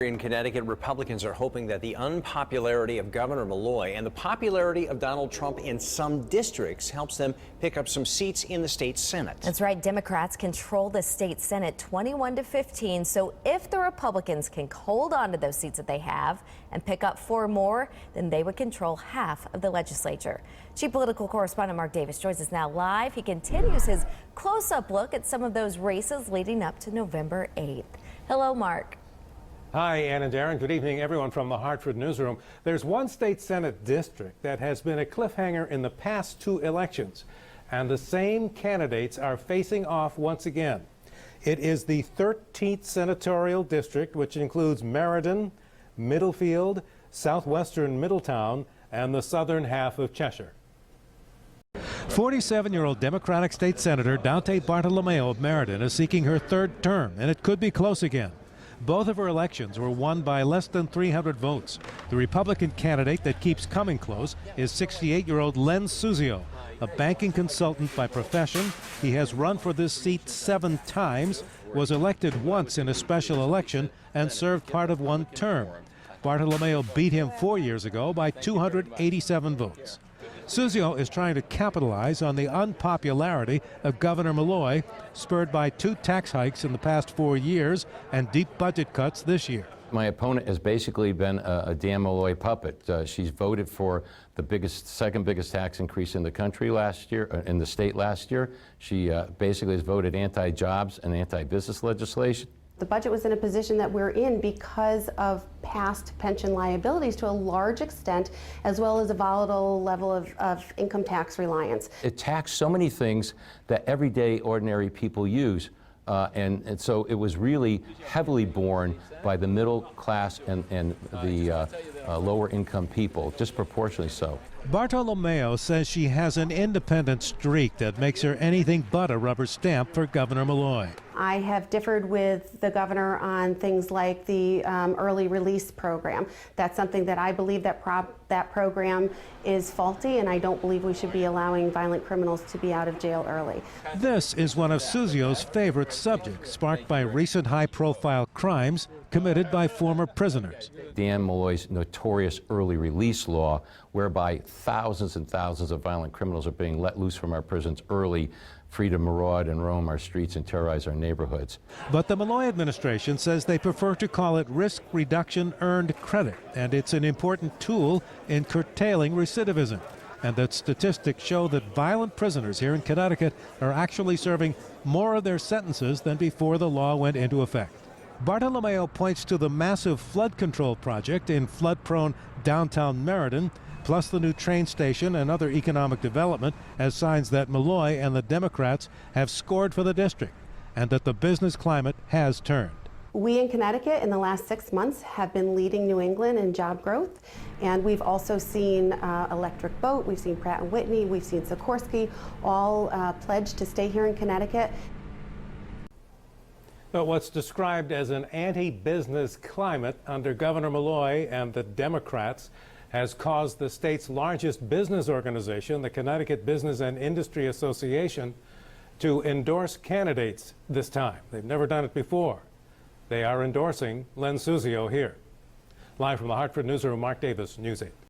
In Connecticut, Republicans are hoping that the unpopularity of Governor Malloy and the popularity of Donald Trump in some districts helps them pick up some seats in the state Senate. That's right. Democrats control the state Senate 21-15. So if the Republicans can hold on to those seats that they have and pick up 4 more, then they would control half of the legislature. Chief political correspondent Mark Davis joins us now live. He continues his close-up look at some of those races leading up to November 8th. Hello, Mark. Hi, Ann and Darren. Good evening, everyone from the Hartford newsroom. There's one state Senate district that has been a cliffhanger in the past 2 elections, and the same candidates are facing off once again. It is the 13th senatorial district, which includes Meriden, Middlefield, southwestern Middletown, and the southern half of Cheshire. 47-year-old Democratic State Senator Suzio-Bartolomeo of Meriden is seeking her 3rd term, and it could be close again. Both of her elections were won by less than 300 votes. The Republican candidate that keeps coming close is 68-year-old Suzio, a banking consultant by profession. He has run for this seat 7 times, was elected once in a special election, and served part of 1 term. Bartolomeo beat him 4 years ago by 287 votes. Suzio is trying to capitalize on the unpopularity of Governor Malloy, spurred by 2 tax hikes in the past 4 years and deep budget cuts this year. My opponent has basically been a Dan Malloy puppet. She's voted for the second biggest tax increase in the country last year, in the state last year. She basically has voted anti-jobs and anti-business legislation. The budget was in a position that we're in because of past pension liabilities to a large extent, as well as a volatile level of income tax reliance. It taxed so many things that everyday ordinary people use. And so it was really heavily borne by the middle class and the lower income people, disproportionately so. Bartolomeo says she has an independent streak that makes her anything but a rubber stamp for Governor Malloy. I have differed with the governor on things like the early release program. That's something that I believe that program is faulty, and I don't believe we should be allowing violent criminals to be out of jail early. This is one of Suzio's favorite subjects, sparked by recent high-profile crimes committed by former prisoners. Dan Malloy's notorious early release law, whereby thousands and thousands of violent criminals are being let loose from our prisons early, free to maraud and roam our streets and terrorize our neighborhoods. But the Malloy administration says they prefer to call it risk reduction earned credit, and it's an important tool in curtailing recidivism, and that statistics show that violent prisoners here in Connecticut are actually serving more of their sentences than before the law went into effect. Bartolomeo points to the massive flood control project in flood-prone downtown Meriden, plus the new train station and other economic development, as signs that Malloy and the Democrats have scored for the district and that the business climate has turned. We in Connecticut in the last 6 months have been leading New England in job growth, and we've also seen Electric Boat, we've seen Pratt & Whitney, we've seen Sikorsky, all pledge to stay here in Connecticut. But what's described as an anti-business climate under Governor Malloy and the Democrats has caused the state's largest business organization, the Connecticut Business and Industry Association, to endorse candidates this time. They've never done it before. They are endorsing Suzio here. Live from the Hartford newsroom, Mark Davis, News 8.